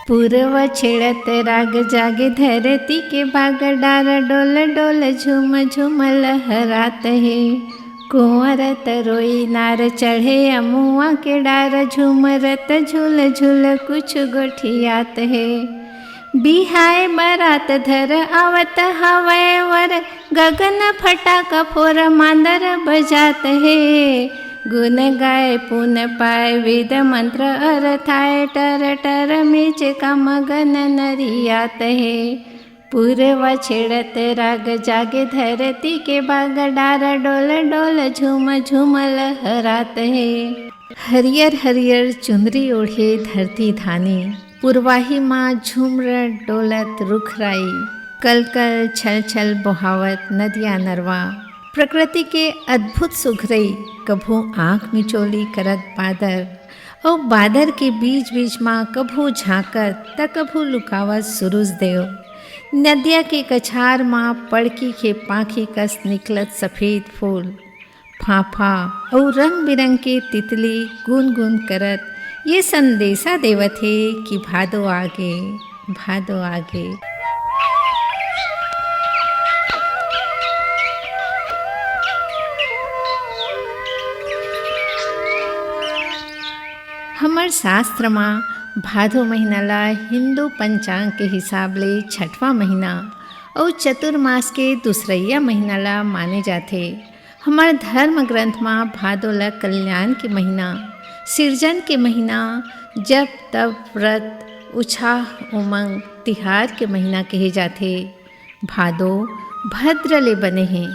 पूर्व छेड़त राग जागे धरती के बाग डार डोल डोल झूम झूम लहरात है। कुंवर तरोई नार चढ़े अमुआ के डार झूमरत झूल झूल कुछ गोठियात है। बिहाय बरात धर आवत हवय वर गगन फटाका फोर मांदर बजात है। गुण गाय पुन पाय वेद मंत्र अर्थाय टर टर मीच का मगन नरियात है। पूर्व छेड़त राग जागे धरती के बाग डार डोल डोल झूम झूम लहरात है। हरियर हरियर चुनरी ओढ़े धरती धानी पूर्वाही माँ झूमर डोलत रुखराई। कल कल छल छल बहावत नदिया नरवा प्रकृति के अद्भुत सुघरई। कभू आँख मिचोली करत बादर और बादर के बीच बीच माँ कभू झाँकत त कभू लुकावत सूरज देव। नदिया के कछार माँ पड़की के पाखी कस निकलत सफ़ेद फूल फाफा और रंग बिरंग के तितली गुन गुन करत ये संदेशा देवत है कि भादो आगे भादो आगे। हमर शास्त्र में भादो महीना ला हिंदू पंचांग के हिसाब ले छठवां महीना और चतुर्मास के दूसरैया महीना ला माने जाते। हमार धर्म ग्रंथ में भादो ला कल्याण के महीना सिरजन के महीना जब तब व्रत उत्साह उमंग तिहार के महीना कहे जाते। भादो भद्र ले बने हैं।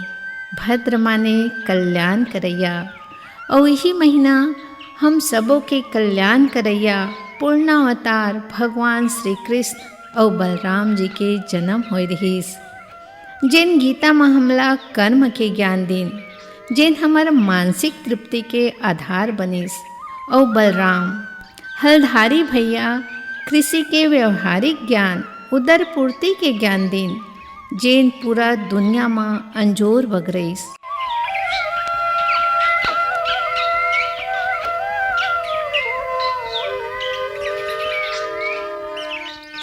भद्र माने कल्याण करैया और यही महीना हम सबों के कल्याण करैया पूर्णावतार भगवान श्री कृष्ण और बलराम जी के जन्म होय रहीस। जिन गीता में हमला कर्म के ज्ञान दिन जिन हमार मानसिक तृप्ति के आधार बनिस और बलराम हलधारी भैया कृषि के व्यवहारिक ज्ञान उदर पूर्ति के ज्ञान दिन जिन पूरा दुनिया में अंजोर बगरईस।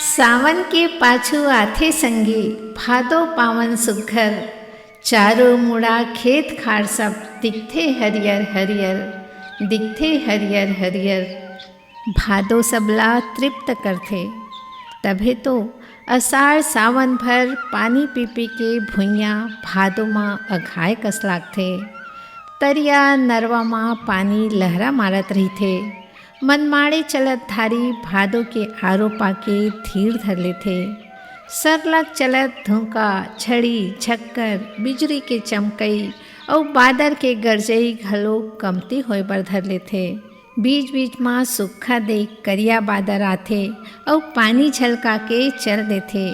सावन के पाछू आथे संगी भादो पावन सुघर। चारों मुड़ा खेत खार सब दिखथे हरियर हरियर दिखथे हरियर हरियर। भादो सबला तृप्त करथे तभे तो अषाढ़ सावन भर पानी पी पी के भुइयाँ भादो माँ अघाय कस लागथे। तरिया नरवा माँ पानी लहरा मारत रहीथे। मनमाड़े चलत धारी भादो के आरो पाके धीर धर लेथे। सरलग चलत धुंका छड़ी छक्कर बिजली के चमकई और बादर के गरजई घलो कमती होय बर धर लेथे। बीच बीच माँ सुक्खा देख करिया बादर आथे और पानी झलका के चल देथे।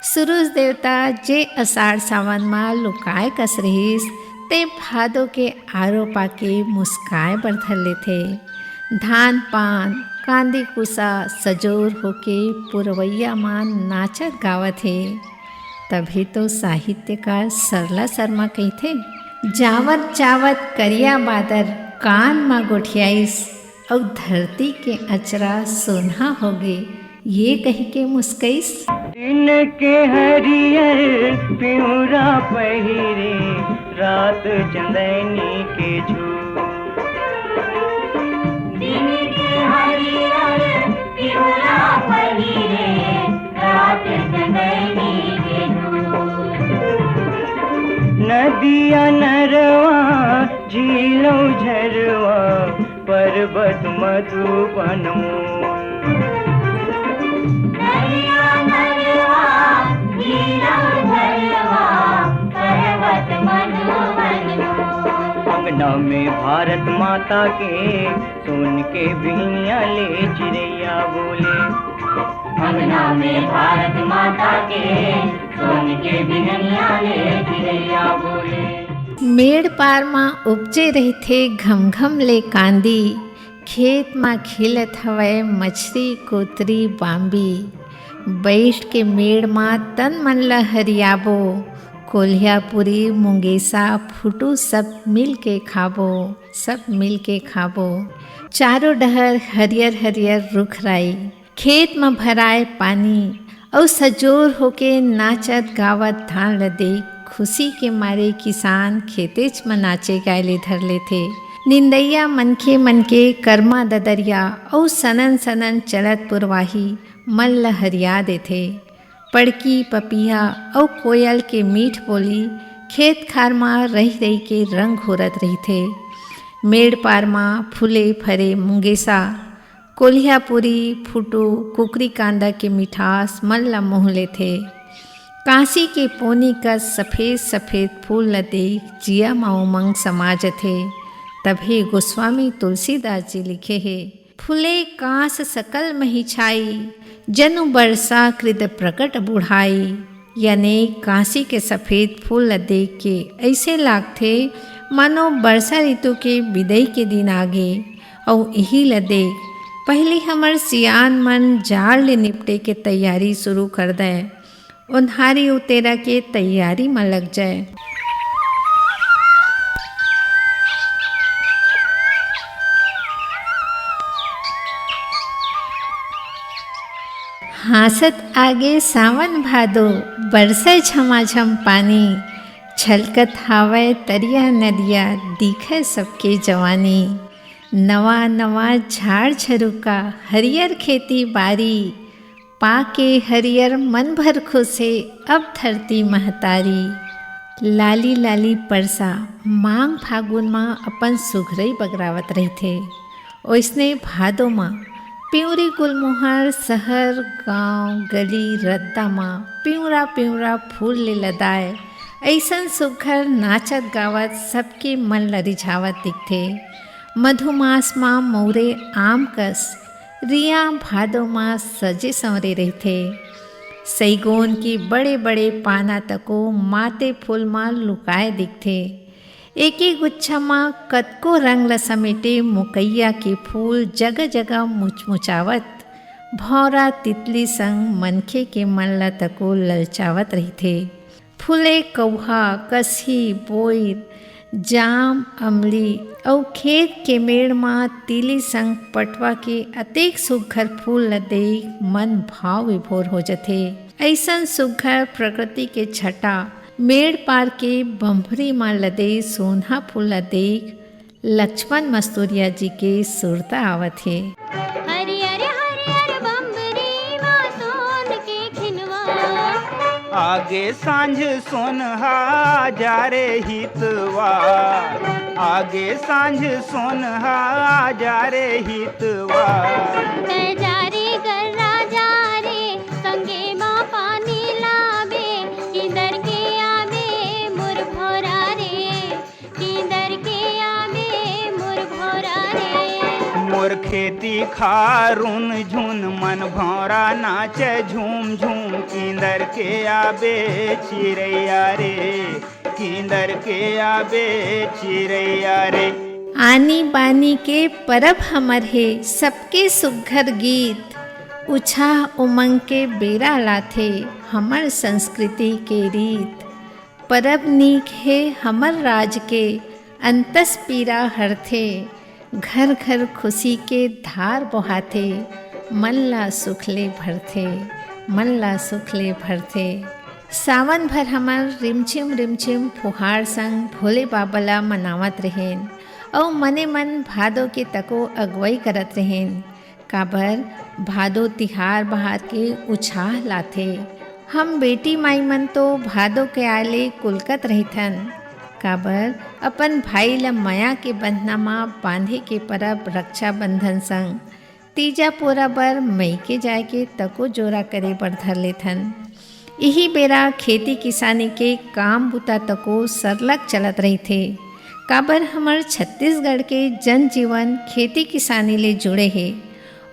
सूरज देवता जे अषाढ़ सावन माँ लुकाय कस रहीस ते भादो के आरो पाके मुस्काय बर धर लेथे। धान पान कांदी कुसा सजोर होके पुरवैया मान नाचत गावत है। तभी तो साहित्यकार सरला शर्मा कहते जावत जावत करिया बादर कान मा गोठियाईस और धरती के अचरा सोना होगे ये कह के मुस्कईस। दिन के हरियर पिउरा पहिरे रात चंदनी के झूल। दिन के हरियर पिउरा पहिरे रात चंदनी के झूल। नदिया नरवा झीलों झरवा पर्वत मधुबन मूल। नदिया नरवा झीलों झरवा पर्वत मधुबन मूल। अंगना में भारत माता के सोन के बिहिया ले चिड़ैया बोले। अंगना में भारत माता के सोन के बिहिया ले चिड़ैया बोले। मेड़ पार माँ उपजे रहथे घम घम ले कांदी। खेत माँ खिलत हवय मछली कोतरी बांबी। बैठ के मेड़ माँ तन मन ल हरियाबो। कोल्हियापुरी मुंगेसा फुटू सब मिल के खाबो सब मिल के खाबो। चारों डहर हरियर हरियर रुख राई खेत में भराए पानी और सजोर होके नाचत गावत धान ल देख खुशी के मारे किसान खेतेच में नाचे गायले धर ले थे। निंदैया मनखे मन के कर्मा ददरिया और सनन सनन चलत पुरवाही मन ल हरिया देथे। पड़की पपिया और कोयल के मीठ बोली खेत खार में रही रही के रंग घोरत रही थे। मेड़ पार में फूले फरे मुंगेसा कोल्हापुरी फुटू कुकरी कांदा के मिठास मन ला मोह ले थे। कांसी के पोनी का सफ़ेद सफ़ेद फूल ल देख जिया मा उमंग समाज थे। तभी गोस्वामी तुलसीदास जी लिखे हैं, फूले कांस सकल मही छाई जनु बरसा कृत प्रकट बुढ़ाई। यानी कांसी के सफ़ेद फूल ल देख के ऐसे लागथे मानो वर्षा ऋतु के विदाई के दिन आगे। और यही ल देख पहले हमर सियान मन जाड़ ले निपटे के तैयारी शुरू कर दे, उन्हारी उतेरा के तैयारी में लग जाए। हासत आगे सावन भादो बरसे झमाझम पानी। छलकत हावय तरिया नदिया दिखे सबके जवानी। नवा नवा झाड़ झरुका हरियर खेती बारी। पाके हरियर मन भर खुशे अब धरती महतारी। लाली लाली परसा मांग फागुन माँ अपन सुघरई बगरावत रही थे। ओइसने भादो माँ पिंवरी गुलमोहर शहर गांव गली रद्दा माँ पिंवरा पिंवरा फूल ले लदाए। ऐसन सुघर नाचत गावत सबके मन ल रिझावत दिखथे। मधुमास माँ मोरे आम कस रिया भादो माँ सजे संवरे रहथे। सैगोन की बड़े बड़े पाना तको माते फूल माँ लुकाए दिखथे। एक ही गुच्छा माँ कतको रंग ल समेटे मुकैया के फूल जगह जगह मुचमुचावत भौरा तितली संग मनखे के मन ल तको ललचावत रहिथे। फूले कौहा कसी बोर जाम अमली और खेत के मेड़ माँ तीली संग पटवा के अतेक सुघर फूल ल देख मन भाव विभोर हो जथे। ऐसन सुघर प्रकृति के छटा मेड़ पार के बम्भरी माँ लदे सोना फूल ल देख लक्ष्मण मस्तूरिया जी के सुरता आवत है। आगे सांझ सोनहा जा रे हितवा। आगे सांझ सोनहा जा रे हितवा। जा रे गर्रा जा रे संगे माँ पानी लावे। किधर के आवे मोर भोरा रे। किधर के आवे मोर भोरा रे। मोर खेती खारुन झुन मन भौरा नाचे झूम झूम। किंदर के आबे चिरैया रे। किंदर के आबे चिरैया रे। आनी बानी के परब हमर है सबके सुघर गीत। उछाह उमंग के बेरा लाथे हमर संस्कृति के रीत। परब नीक है हमर राज के अंतस पीरा हरथे। घर घर खुशी के धार बहाथे मन ला सुखले भरथे। मन ला सुखले भरथे। सावन भर हमर रिमझिम फुहार संग भोले बाबा ला मनावत रहेन और मने मन भादो के तको अगुवाई करत रहेन। काबर भादो तिहार बहार के उछाह लाथे। हम बेटी माई मन तो भादो के आले कुलकत रहिथन। काबर अपन भाई ला माया के बंधना माँ बांधे के परब रक्षाबंधन संग तीजा पोरा बर मई के जाए के तको जोरा करे बर धर लेथन। यही बेरा खेती किसानी के काम बुता तको सरलग चलत रही थे। काबर हमर छत्तीसगढ़ के जनजीवन खेती किसानी ले जुड़े है।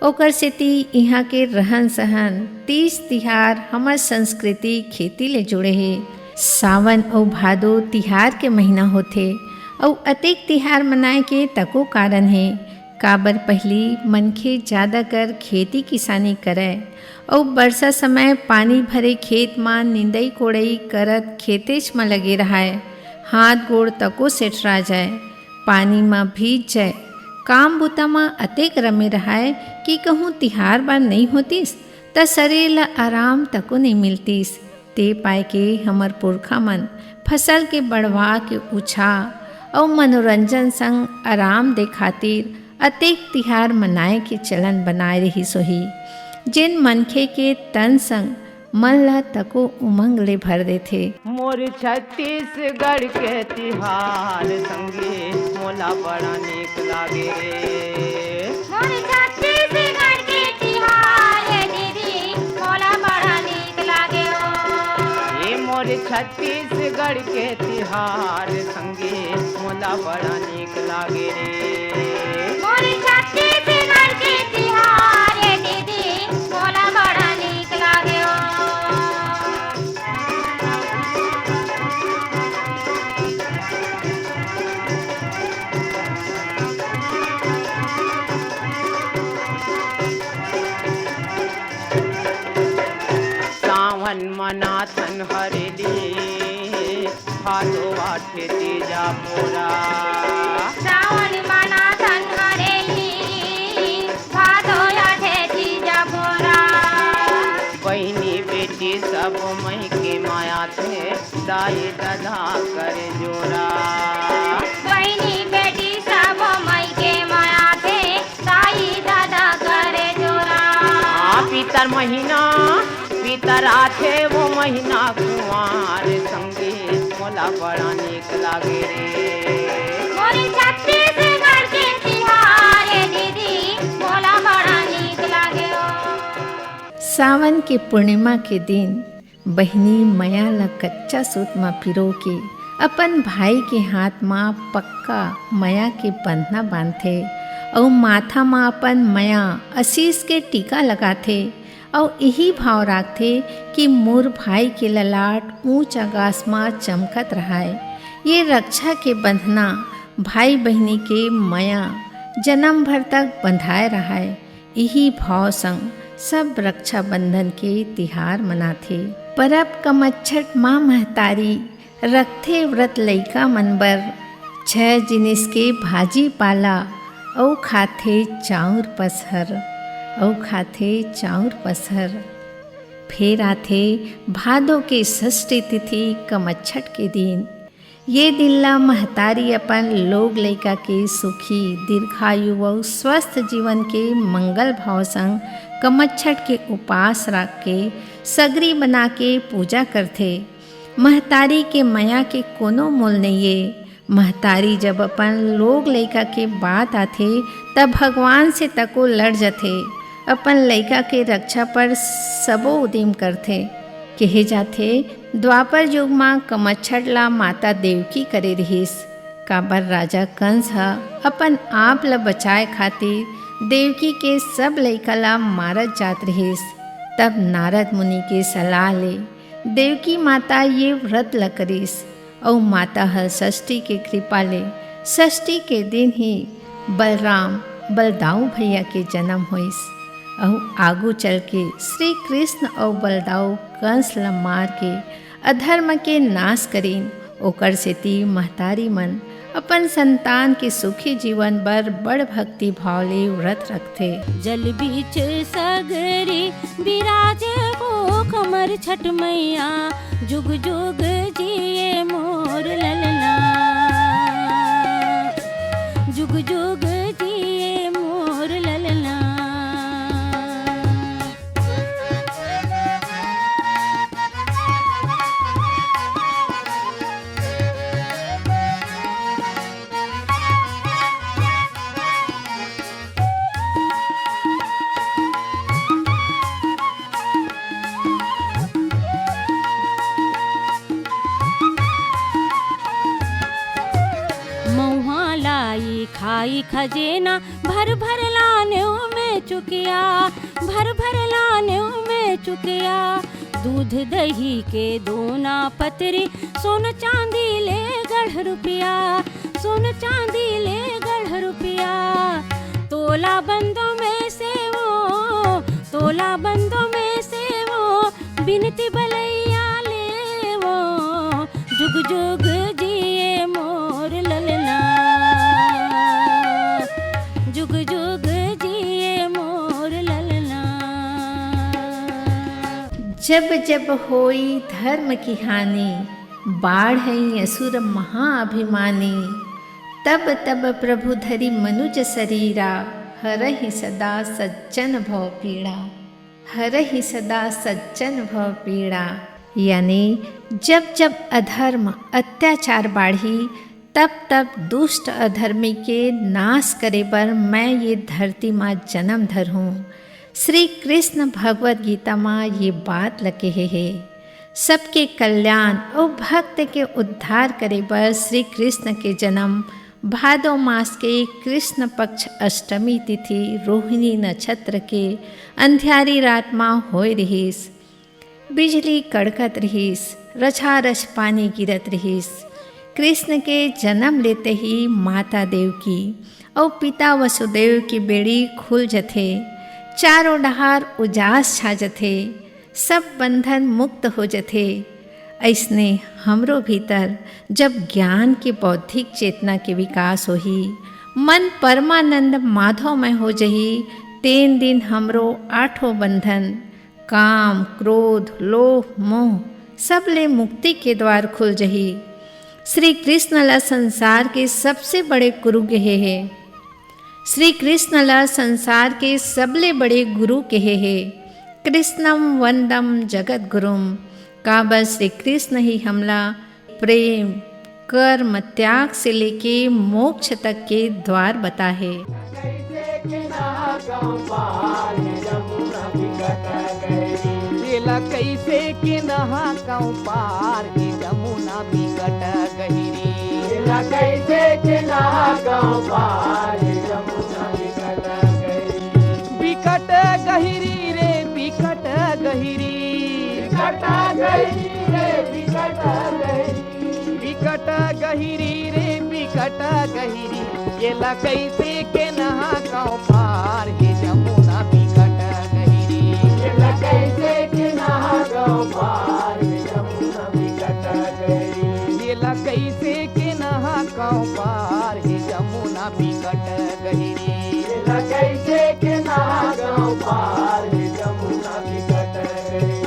ओकर सेती यहाँ के रहन सहन तीज तिहार हमर संस्कृति खेती ले जुड़े है। सावन और भादो तिहार के महीना होथे और अतेक तिहार मनाए के तको कारण है। काबर पहली मनखे ज़्यादा कर खेती किसानी करे और बरसा समय पानी भरे खेत माँ निंदई कोड़ई करत खेतेच में लगे रहाय। हाथ गोड़ तको सेठरा जाए पानी में भीज जाए काम बूता में अतेक रमे रहाय कि कहूँ तिहार बार नहीं होतीस त शरीर ला आराम तको नहीं मिलतीस। ते पाए के हमर पुरखा मन फसल के बढ़वा के उछा और मनोरंजन संग आराम दे खातिर अतेक तिहार मनाए के चलन बनाए रही सोही, जिन मनखे के तन संग मन ला तको उमंग ले भर देथे। मोर छत्तीसगढ़ के तिहार संगे मोला बड़ा नीक लागे रे। मोर छत्तीसगढ़ के तिहार दीदी मोला बड़ा नीक लागे ओ। ये मोर छत्तीसगढ़ के तिहार संगे मोला बड़ा नीक लागे रे। मोर छत्तीसगढ़ के तिहार दीदी मोला बड़ा नीक लागे ओ। सावन मनाथन हरेली भादो आठे तीजा मोरा। सावन मनाथन हरेली भादो आठे तीजा मोरा। बहिनी बेटी सब मही के माया थे दाई दधा कर जोरा। बहिनी बेटी सब मई के माया थे दाई दादा करे जोरा। पितर महीना पितर आथे वो महीना कुंवार संगे मोला बड़ा नीक लागे रे। मोर छत्तीसगढ़ के तिहार दीदी मोला बड़ा नीक लागे ओ। सावन के पूर्णिमा के दिन बहिनी मया ला कच्चा सूत में पिरो के अपन भाई के हाथ में पक्का मया के बंधना बांधथे और माथा में अपन मया आशीष के टीका लगाथे और यही भाव रखथे कि मोर भाई के ललाट ऊंच आकाश में चमकत रहाय। ये रक्षा के बंधना भाई बहनी के मया जन्म भर तक बंधाए रहाय। यही भाव संग सब रक्षा बंधन के तिहार मनाथे। परब कमच्छट माँ महतारी रखथे व्रत लइका मनबर 6 जिनिस के भाजी पाला औ खाथे चाउर पसहर फिर आथे भादो के षष्ठी तिथि कमच्छट के दिन। ये दिन ला महतारी अपन लोग लइका के सुखी दीर्घायु व स्वस्थ जीवन के मंगल भाव संग कमच्छट के उपास रख के सगरी बना के पूजा करथे। महतारी के मया के कोनो मोल नहीं है। महतारी जब अपन लोग लइका के बात आथे तब भगवान से तको लड़ जथे। अपन लइका के रक्षा पर सबो उदिम करथे। कहे जाथे द्वापर युग में कमच्छट ला माता देवकी करे रहीस। काबर राजा कंस ह अपन आप ला बचाए खातिर देवकी के सब लइका ला मारत जात रहीस। तब नारद मुनि के सलाह ले देवकी माता ये व्रत ला करीस और माता हर षष्ठी के कृपा ले षष्ठी के दिन ही बलराम बलदाऊ भैया के जन्म होइस और आगू चल के श्री कृष्ण और बलदाऊ कंस ला मार के अधर्म के नाश करीन। ओकर सेती महतारी मन अपन संतान के सुखी जीवन बर बड़ भक्ति भाव ले व्रत रखथे। जल बीच सगरी बिराजे हो कमर छठ मैया जुग जुग जिए मोर ललना जुग जुग जिए मोर ललना। खाई खजेना भर भर लाने में चुकिया भर भर लाने में चुकिया। दूध दही के दोना पतरी सोन चांदी ले गढ़ रुपया सोन चांदी ले गढ़ रुपया। तोला बंदों में से वो तोला बंदों में से वो बिनती बलैया ले वो जुग जुग जिए मोर ललना जब जब होई धर्म की हानि, बाढ़ई असुर महाअभिमानी। तब तब प्रभु धरि मनुज शरीरा, हरहि सदा सज्जन भव पीड़ा। हरहि सदा सज्जन भव पीड़ा। यानी जब जब अधर्म अत्याचार बाढ़ी, तब तब दुष्ट अधर्मी के नाश करे बर मैं ये धरती माँ जन्म धर हूँ। श्री कृष्ण भगवद गीता माँ ये बात लगे है। सबके कल्याण और भक्त के उद्धार करे बर श्री कृष्ण के जन्म भादो मास के कृष्ण पक्ष अष्टमी तिथि रोहिणी नक्षत्र के अंधियारी रात माँ होय रहीस। बिजली कड़कत रहीस, रछारछ पानी गिरत रहीस। कृष्ण के जन्म लेते ही माता देवकी और पिता वसुदेव की बेड़ी खुल जथे। चारों डहार उजास छा जथे, सब बंधन मुक्त हो जथे। ऐसने हमरो भीतर जब ज्ञान की बौद्धिक चेतना के विकास होही, मन परमानंद माधवमय हो जही, तेन दिन हमरो आठों बंधन काम क्रोध लोभ मोह सब ले मुक्ति के द्वार खुल जही। श्री कृष्ण ला संसार के सबसे बड़े गुरु कहे है। श्री कृष्ण ला संसार के सबले बड़े गुरु कहे है। कृष्णम वंदम जगत गुरुम। का बस श्री कृष्ण ही हमला प्रेम कर्म त्याग से लेके मोक्ष तक के द्वार बता है। कैसे के नहा गाँव पार ही जमुना बिकट गहिरी। कैसे के नहा गाँव पार ही जमुना बिकट गहिरी। बिकट गहिरी रे बिकट गहिरी। बिकट गहिरी रे बिकट गहिरी। बिकट गहिरी रे बिकट गहिरी। ये ला कैसे के नहा गाँव पार ही जमुना बिकट गहिरी। ये ला कैसे के नहा गाँव पार ही जमुना बिकट गहिरी। ये ला कैसे के नहा गाँव पार ही जमुना बिकट गहिरी। ये ला कैसे के नहा गाँव पार ही जमुना बिकट गहिरी।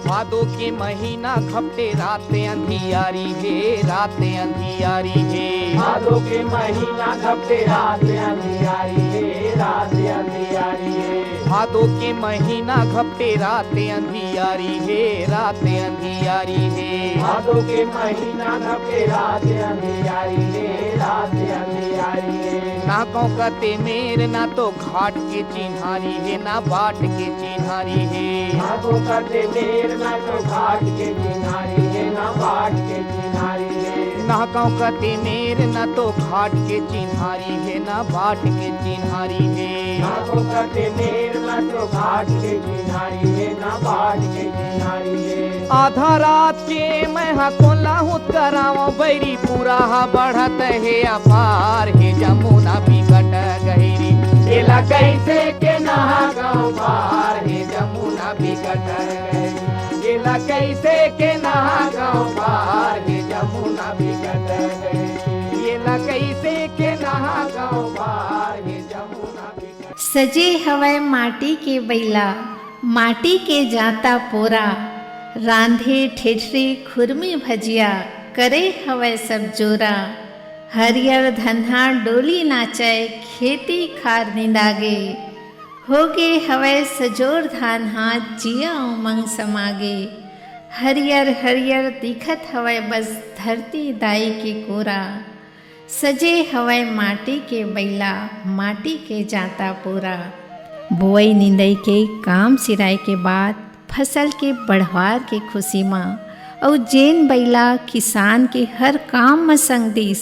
भादो के महीना खपटे रातें अंधियारी है, रातें अंधियारी है। भादो के महीना खपटे रातें अंधियारी है, रातें अंधियारी है। भादो के महीना खपटे रातें अंधियारी है, रातें अंधियारी है। भादो के महीना खपटे रातें अंधियारी है, रातें अंधियारी है। ना कौकते मेर ना तो घाट के चिन्हारी है, ना बाट के चिन्हारी है। ना कौकते मेर ना तो घाट के चिन्हारी है, ना बाट के चिन्हारी है। ना कौकते मेर ना तो घाट के चिन्हारी है, ना बाट के चिन्हारी है। ना कौकते मेर ना तो घाट के चिन्हारी है, ना बाट के चिन्हारी है। आधा रात के मैं कोला हूँ करावा बैरी पूरा बढ़त है अपार है जमुना बिकट गहिरी। एला कैसे के नहा गाँव पार है जमुना बिकट गहिरी। एला कैसे के नहा गाँव पार है जमुना बिकट गहिरी। एला कैसे के नहा गाँव पार है जमुना बिकट। सजे हवै माटी के बैला, माटी के जाता पोरा। रांधे ठेठरी खुरमी भजिया, करे हवै सब जोरा। हरियर धन्हा डोली नाचै, खेती खार निंदागे। होगे हवै सजोर धान हाथ, जिया उमंग समागे। हरियर हरियर दिखत हवै बस धरती दाई के कोरा। सजे हवै माटी के बैला, माटी के जाता पोरा। बोई निंदई के काम सिराय के बाद फसल के बढ़वार के खुशी माँ और जेन बैला किसान के हर काम में संग दिस,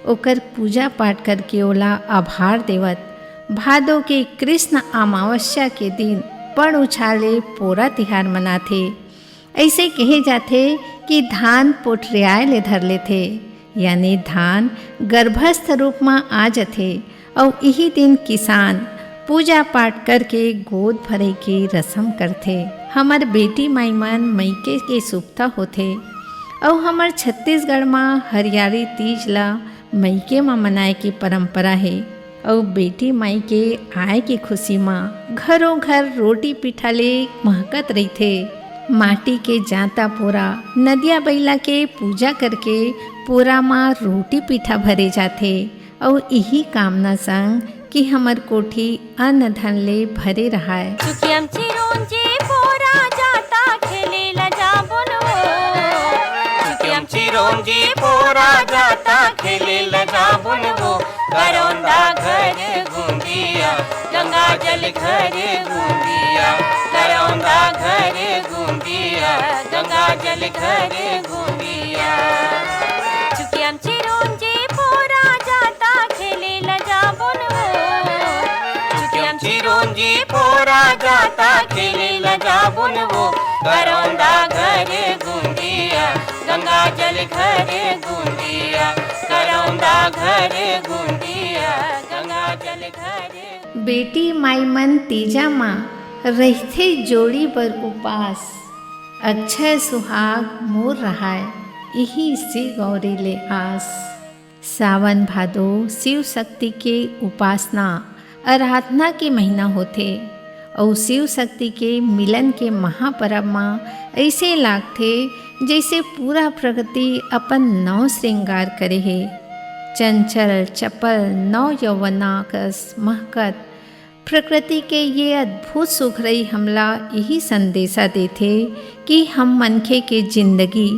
ओकर पूजा पाठ करके ओला आभार देवत भादो के कृष्ण अमावस्या के दिन पड़ उछाले पोरा तिहार मनाथे। ऐसे कहे जाते कि धान पोठरियाए ले धर लेथे, यानी धान गर्भस्थ रूप में आ जाते और यही दिन किसान पूजा पाठ करके गोद भरे के रस्म करथे। हमर बेटी माई मन मईके के सुपथा होथे और हमर छत्तीसगढ़ में हरियाली तीज ला मईके में मनाए की परंपरा है। और बेटी माई के आए की खुशी में घरों घर रोटी पिठा ले महकत रही थे। माटी के जाता पोरा नदिया बैला के पूजा करके पोरा माँ रोटी पीठा भरे जाथे और यही कामना संग कि हमर कोठी अन्न धन ले भरे रहाय। चुकियम चिरोंजी पोरा जाता खेले लजा बुनवो, चुकियम चिरोंजी पोरा जाता खेले लजा बुनवो, करौंदा घर गुंदिया गंगा जल घर गुंदिया, करौंदा घर गुंदिया गंगा जल घर गुंदिया। चुकियम चिरोंजी पोरा जाता खेले लजा बुनवो, चुकियम चिरोंजी पोरा जाता खेले लजा बुनवो, करौंदा घर गुंदिया गंगा जल घर गुंदिया, करौंदा घर गुंदिया गंगा जल घर। बेटी माई मन तीजा माँ रहथे जोड़ी बर उपास, अक्षय सुहाग मोर रहाय यही से गौरी ले आस। सावन भादो शिव शक्ति के उपासना आराधना के महीना होथे और शिव शक्ति के मिलन के महापर्व माँ ऐसे लागथे जैसे पूरा प्रकृति अपन नव श्रृंगार करे है। चंचल चपल नव यौवना कस महकत प्रकृति के ये अद्भुत सुखरई हमला यही संदेशा देथे कि हम मनखे के जिंदगी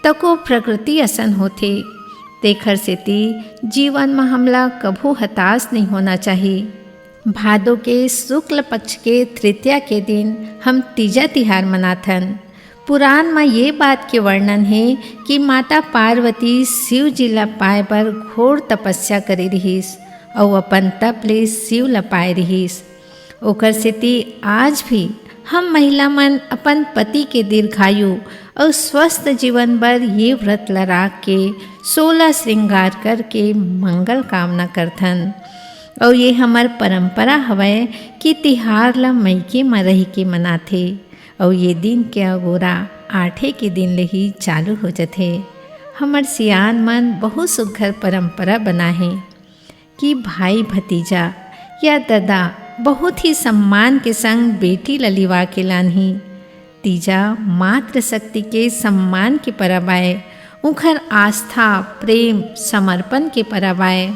तको प्रकृति असन होथे, तेखर सेती जीवन में हमला कभू हताश नहीं होना चाहिए। भादो के शुक्ल पक्ष के तृतीया के दिन हम तीजा तिहार मनाथन। पुराण में ये बात के वर्णन है कि माता पार्वती शिव जी ला पाए पर घोर तपस्या करे रहीस और अपन तप ले शिव ला पाए रहीस। ओकर सेती आज भी हम महिला मन अपन पति के दीर्घायु और स्वस्थ जीवन भर ये व्रत लराग के 16 श्रृंगार करके मंगल कामना करथन। और ये हमार परंपरा हवय कि तिहार ला मईके में रह के मनाथे और ये दिन के अगोरा 8 के दिन ले ही चालू हो जाथे। हमर सियान मन बहुत सुघर परंपरा बना है कि भाई भतीजा या दादा बहुत ही सम्मान के संग बेटी ललिवा के लानही। तीजा मातृ शक्ति के सम्मान के परब आए, उखर आस्था प्रेम समर्पण के परब आए।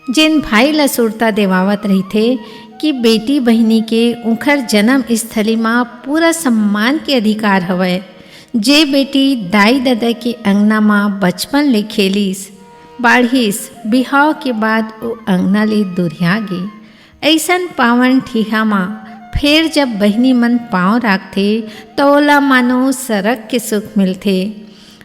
जिन भाई ला सुरता देवावत रही थे कि बेटी बहिनी के उखर जन्म स्थली माँ पूरा सम्मान के अधिकार हवय। जे बेटी दाई दादा के अंगना माँ बचपन ले खेलिस बाढ़िस, बिहाव के बाद वो अंगना ले दुरिया गे। ऐसन पावन ठिहा माँ फिर जब बहिनी मन पाँव राखथे तो ओला मानो सरक के सुख मिलथे।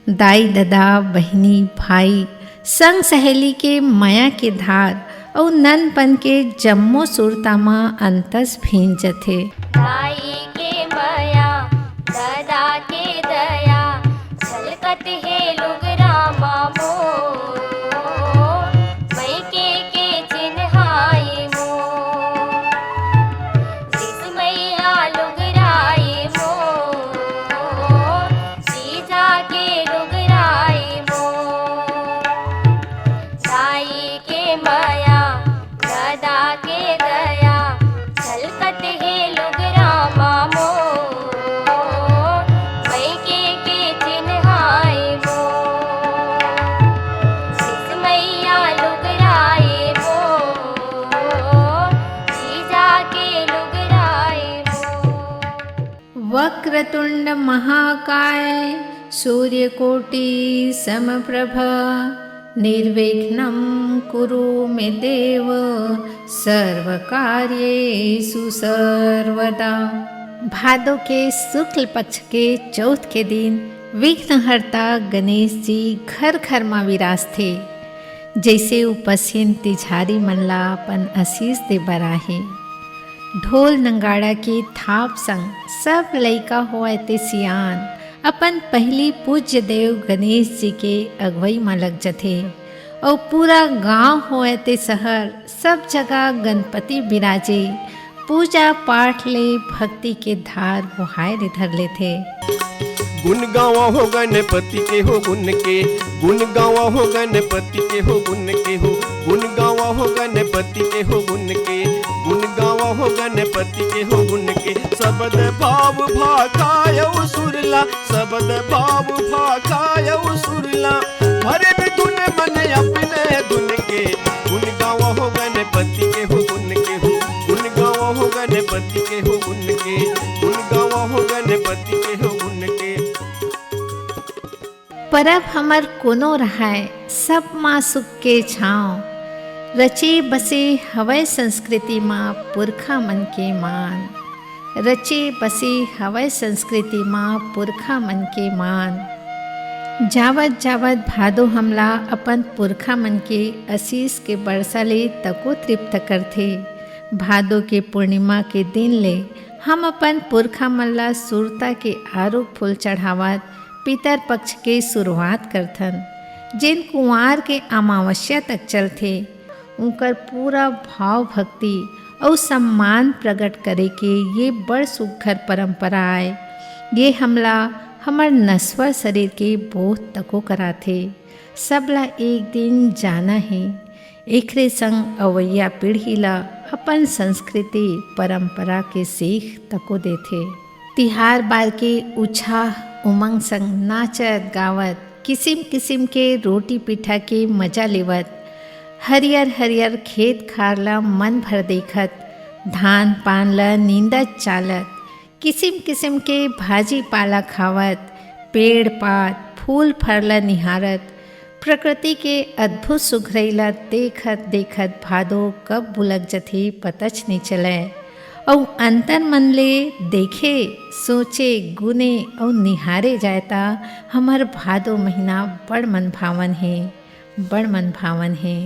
दाई दादा बहिनी भाई संग सहेली के माया के धार और ननपन के जम्मो सुरता माँ अंतस भींज जथे। दाई के माया दादा के दया छलकत है लुगरा मामो, मैके के चिन्हाई मो, जिस मैया लुगराई मो, सीजा के लुगराई मो। दाई के माया दादा के दया छलकत है लुगरा मामो, मैके के चिन्हाई मो, जिस मैया लुगराई मो, जीजा के लुगराई मो। वक्रतुंड महाकाय सूर्यकोटि समप्रभ निर्विघ्नं कुरु मे देव सर्वकार्येषु सर्वदा। भादो के शुक्ल पक्ष के चौथ के दिन विघ्नहर्ता गणेश जी घर घर में विराज थे। जैसे उपस्थित तिझारी मनला अपन आशीष दे बराहे। ढोल नंगाड़ा के थाप संग सब लइका होए ते सियान अपन पहली पूज्य देव गणेश जी के अगुवाई में लग जथे और पूरा गांव होए ते शहर सब जगह गणपति विराजे। पूजा पाठ ले भक्ति के धार बुहाए धर ले थे। गुण गावा हो गणपति के हो गुण के, गुण गावा हो गणपति के हो गुण के हो, गुण गावा हो गणपति के हो गुण के। गुण गावा हो गणपति के हो गुण के। सबद भाव भाखायउ सुरला, सबद भाव भाखायउ सुरला, भरे में धुन मन अपने धुन के। गुण गावा हो गणपति के हो गुण के हो, गुण गावा हो गणपति के हो गुण के, गुण गावा हो गणपति के हो गुण के। परब हमर कोनो रहाय, सब माँ सुख के छाँव, रचे बसे हवय संस्कृति माँ पुरखा मन के मान। रचे बसे हवय संस्कृति माँ पुरखा मन के मान। जावत जावत भादो हमला अपन पुरखा मन के आशीष के बरसा ले तको तृप्त करथे। भादो के पूर्णिमा के दिन ले हम अपन पुरखा मन ला सुरता के आरोप फूल चढ़ावत पितर पक्ष के शुरुआत करथन। जिन कुंवार के अमावस्या तक चलथे उनकर पूरा भाव भक्ति और सम्मान प्रकट करे के ये बड़ सुघर परंपरा आए। ये हमला हमर नश्वर शरीर के बोध तको कराथे। सबला एक दिन जाना है, एकरे संग अवैया पीढ़ी ला अपन संस्कृति परंपरा के सीख तको देथे। तिहार बार के उत्साह उमंग संग नाचत गावत किसिम किसिम के रोटी पिठा के मजा लेवत, हरियर हरियर खेत खार ला मन भर देखत, धान पान ला नींदत चालत, किसिम किसिम के भाजी पाला खावत, पेड़ पात फूल फल ला निहारत, प्रकृति के अद्भुत सुघरई ला देखत देखत भादो कब बुलक जथे पतच नहीं चले। और अंतर मन ले देखे सोचे गुने और निहारे जायता हमार भादो महीना बड़ मन भावन है, बड़ मन भावन है।